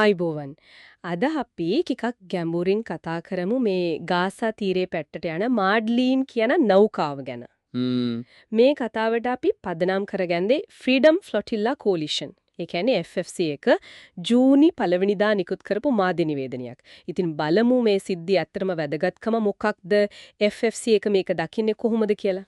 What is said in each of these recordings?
ආයිබෝවන්. අද අපි ටිකක් ගැඹුරින් කතා කරමු මේ ගාසා තීරේ පැත්තට යන මාඩ්ලීන් කියන නෞකාව ගැන. මේ කතාවට අපි පදනම් කරගන්නේ ෆ්‍රීඩම් ෆ්ලොටිල්ලා කෝලිෂන්. ඒ කියන්නේ FFC එක ජූනි 1 වෙනිදා නිකුත් කරපු මාධ්‍ය නිවේදනයක්. ඉතින් බලමු මේ සිද්ධිය ඇත්තටම වැදගත්කම මොකක්ද? FFC එක මේක දකින්නේ කොහොමද කියලා.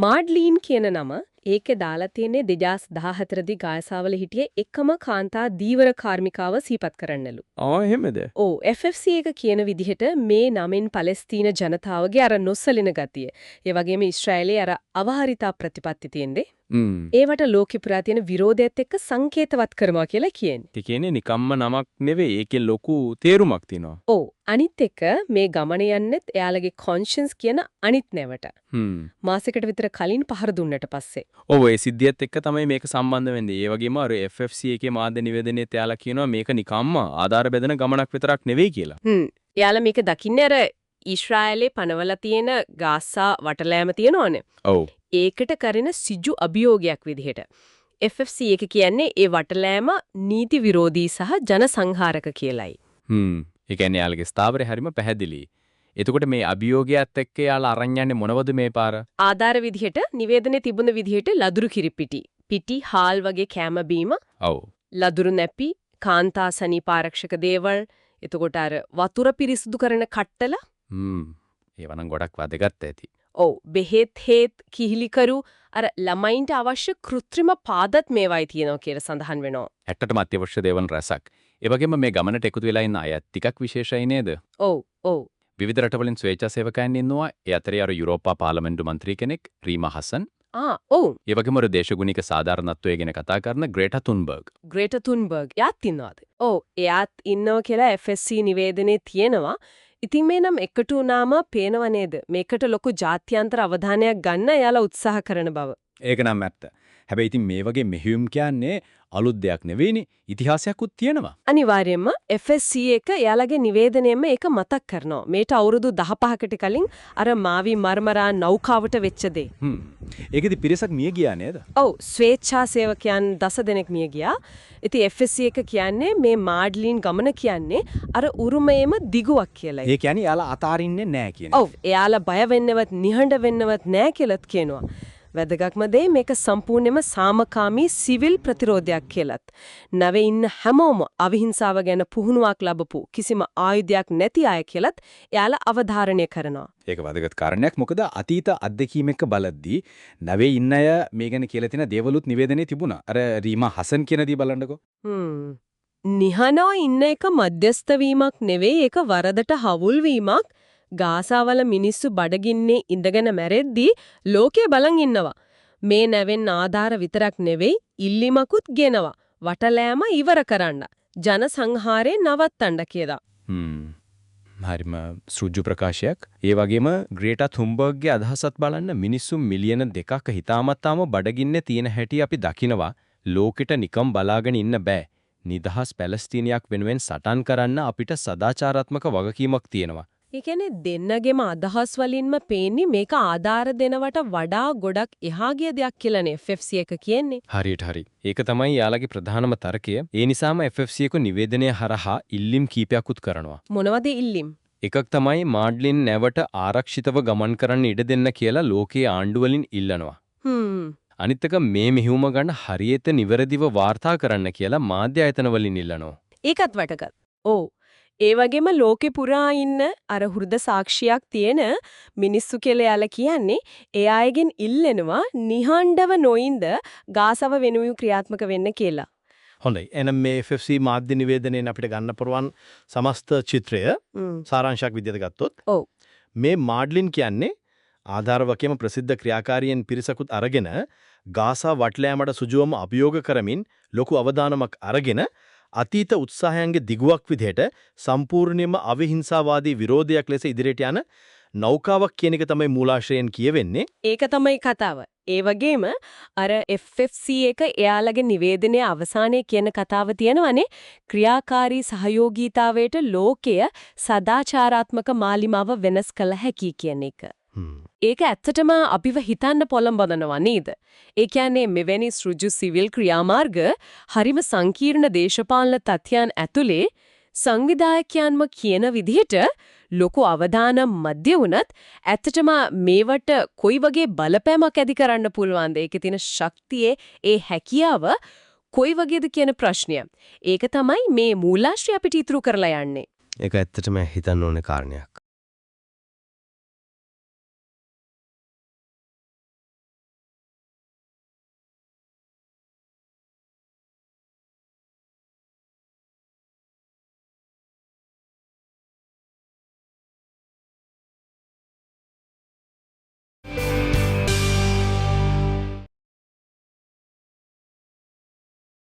මාඩ්ලීන් කියන නම ඒකේ දාලා තියෙන්නේ 2014 දී ගාසාවල හිටියේ එකම කාන්තා දීවර කාර්මිකාව සිහිපත් කරන්නලු. එහෙමද? FFC එක කියන විදිහට මේ නමින් පලස්තීන ජනතාවගේ අර නොසලින ගතිය. ඒ වගේම ඊශ්‍රායලයේ අර අවහරිතා ප්‍රතිපත්ති තියෙන්නේ. ඒවට ලෝකෙ පුරා තියෙන විරෝධයත් එක්ක සංකේතවත් කරනවා කියලා කියන්නේ. ඒ කියන්නේ නිකම්ම නමක් නෙවෙයි. ඒකේ ලොකු තේරුමක් තියෙනවා. අනිත් එක මේ ගමන යන්නෙත් එයාලගේ කොන්ෂන්ස් කියන අනිත් නැවට. මාසෙකට විතර කලින් පහර දුන්නට පස්සේ. ඒ සිද්ධියත් එක්ක තමයි මේක සම්බන්ධ වෙන්නේ. ඒ වගේම අර FFC එකේ මාධ්‍ය නිවේදනයේත් එයාලා කියනවා මේක නිකම්ම ආධාර බෙදෙන ගමනක් විතරක් නෙවෙයි කියලා. එයාලා මේක දකින්නේ අර ඊශ්‍රායලේ පනවලා තියෙන ගාසා වටලෑම තියෙනවනේ. ඒකට කරන සිජු අභියෝගයක් විදිහට. FFC එක කියන්නේ ඒ වටලෑම නීති විරෝධී සහ ජන සංහාරක කියලයි. ඒ කියන්නේ යාළගේ ස්ථාවරය හරිම පැහැදිලි. එතකොට මේ අභියෝගයත් එක්ක යාලා අරන් යන්නේ මොනවද මේ පාර? ආධාර විදිහට නිවේදනයේ තිබුණ විදිහට ලදුරු කිරිපිටි, පිටි, හාල් වගේ කැම බීම. ලදුරු නැපි, කාන්තා සනීප ආරක්ෂක දේවල්, එතකොට අර වතුර පිරිසිදු කරන කට්ටල. ඒව නම් ගොඩක් වැදගත් ඇති. බෙහෙත් හේත් කිහිලිකරු අර ළමයින්ට අවශ්‍ය කෘත්‍රිම පාදත් මේවයි තියෙනවා කියලා සඳහන් වෙනවා. ඇත්තටම අත්‍යවශ්‍ය දේවල් රසක්. ඒ වගේම මේ ගමනට එකතු වෙලා ඉන්න අයත් ටිකක් විශේෂයි නේද? විවිධ රටවලින් ස්වේච්ඡාසේවකයන් ඉන්නවා. ඒ අතරේ අර යුරෝපා පාර්ලිමේන්තු මන්ත්‍රී කෙනෙක් රීමා හසන්. ඒ වගේම අර දේශගුණික සාධාරණත්වය ගැන කතා කරන ග්‍රේටා තුන්බර්ග්. ග්‍රේටා තුන්බර්ග් යාත් ඉන්නවාද? එයාත් ඉන්නවා කියලා FSC නිවේදනයේ තියෙනවා. ඉතින් මේ නම් එකට උනාම පේනව නේද? මේකට ලොකු ජාත්‍යන්තර අවධානයක් ගන්න එයාලා උත්සාහ කරන බව. ඒක නම් ඇත්ත. හැබැයි ඉතින් මේ වගේ මෙහෙයුම් කියන්නේ අලුත් දෙයක් නෙවෙයිනේ. ඉතිහාසයක්ත් තියෙනවා. අනිවාර්යයෙන්ම FSC එක එයාලගේ නිවේදනයෙම ඒක මතක් කරනවා. මේට අවුරුදු 15කට කලින් අර මාවි මර්මරා නෞකාවට වෙච්ච දේ. ඒකෙදි පිරිසක් මිය ගියා නේද? ස්වේච්ඡා සේවකයන් 10 දෙනෙක් මිය ගියා. ඉතින් FSC එක කියන්නේ මේ මාඩ්ලින් ගමන කියන්නේ අර උරුමයේම දිගුවක් කියලා. ඒ කියන්නේ එයාලා අතාරින්නේ නැහැ කියන්නේ. එයාලා බය වෙන්නවත් නිහඬ වෙන්නවත් නැහැ කියලාත් කියනවා. වැදගත්ම දේ මේක සම්පූර්ණයෙන්ම සාමකාමී සිවිල් ප්‍රතිරෝධයක් කියලත්. නැවේ ඉන්න හැමෝම අවිහිංසාව ගැන පුහුණුවක් ලැබපු කිසිම ආයුධයක් නැති අය කියලත් එයාලා අවධාරණය කරනවා. ඒක වැදගත් කාරණයක්. මොකද අතීත අත්දැකීම් එක්ක බලද්දී නැවේ ඉන්න අය මේ ගැන කියලා තියෙන දේවලුත් නිවේදනයේ තිබුණා. අර රීමා හසන් කියන දී බලන්නකෝ. නිහනව ඉන්න එක මධ්‍යස්ත වීමක් නෙවෙයි, ඒක වරදට හවුල් වීමක්. ගාසාවල මිනිස්සු බඩගින්නේ ඉඳගෙන මැරෙද්දී ලෝකේ බලන් ඉන්නවා. මේ නැවෙන් ආධාර විතරක් නෙවෙයි, ඉල්ලිමකුත් ගෙනවා. වටලෑම ඉවර කරන්න. ජන සංහාරේ නවත්තන්න කියලා. හරිම සෘජු ප්‍රකාශයක්. ඒ වගේම ග්‍රේටා තුන්බර්ග්ගේ අදහසත් බලන්න මිනිස්සු මිලියන 2ක හිතාමතාම බඩගින්නේ තියෙන හැටි අපි දකිනවා. ලෝකෙට නිකම් බලාගෙන ඉන්න බෑ. නිදහස් පැලස්තීනියක් වෙනුවෙන් සටන් කරන්න අපිට සදාචාරාත්මක වගකීමක් තියෙනවා. ඒ කියන්නේ දෙන්නගේම අදහස් වලින්ම පේන්නේ මේක ආධාර දෙනවට වඩා ගොඩක් එහා ගිය දෙයක් කියලානේ FFC එක කියන්නේ. හරියට හරි. ඒක තමයි යාළගේ ප්‍රධානම තර්කය. ඒ නිසාම FFC එක නිවේදනය හරහා ඉල්ලීම් කීපයක්ත් කරනවා. මොනවද ඉල්ලීම්? එකක් තමයි මාඩ්ලින් නැවට ආරක්ෂිතව ගමන් කරන්න ඉඩ දෙන්න කියලා ලෝකයේ ආණ්ඩු වලින් ඉල්ලනවා. අනිත් එක මේ මෙහෙයුම ගන්න හරියට නිවැරදිව වාර්තා කරන්න කියලා මාධ්‍ය ආයතන වලින් ඉල්ලනවා. ඒකත් වටකත්. ඒ වගේම ලෝකේ පුරා ඉන්න අර හෘද සාක්ෂියක් තියෙන මිනිස්සු කියලා යාලා කියන්නේ ඒ අයගෙන් ඉල්ලනවා නිහඬව නොඉඳ ගාසාව වෙනුවෙන් ක්‍රියාත්මක වෙන්න කියලා. හොඳයි. එහෙනම් මේ FFC මාධ්‍ය නිවේදනයෙන් අපිට ගන්න පුරවන් සමස්ත චිත්‍රය සාරාංශයක් විදිහට ගත්තොත් මේ මාඩ්ලින් කියන්නේ ආධාර වගේම ප්‍රසිද්ධ ක්‍රියාකාරීන් පිරිසකුත් අරගෙන ගාසා වටලෑමට සුජුවම අභියෝග කරමින් ලොකු අවධානමක් අරගෙන අතීත උත්සාහයන්ගේ දිගුවක් විදිහට සම්පූර්ණයෙන්ම අවිහිංසාවාදී විරෝධයක් ලෙස ඉදිරියට යන නෞකාවක් කියන එක තමයි මූලාශ්‍රයෙන් කියවෙන්නේ. ඒක තමයි කතාව. ඒ වගේම අර FFC එක එයාලගේ නිවේදනයේ අවසානයේ කියන කතාව තියෙනවනේ ක්‍රියාකාරී සහයෝගීතාවයට ලෝකය සදාචාරාත්මක මාලිමාව වෙනස් කළ හැකි කියන එක. ඒක ඇත්තටම අපිව හිතන්න පොළඹවනවා නේද? ඒ කියන්නේ මෙවැනි සෘජු සිවිල් ක්‍රියාමාර්ග හරිම සංකීර්ණ දේශපාලන තත්යන් ඇතුලේ සංවිධායකයන්ම කියන විදිහට ලොකු අවදානම් මැද්‍ය වුණත් ඇත්තටම මේවට කොයි වගේ බලපෑමක් ඇති කරන්න පුළුවන්ද? ඒකේ තියෙන ශක්තියේ ඒ හැකියාව කොයි වගේද කියන ප්‍රශ්නය. ඒක තමයි මේ මූලාශ්‍රය අපිට ඉතුරු කරලා යන්නේ. ඒක ඇත්තටම හිතන්න ඕනේ කාරණයක්.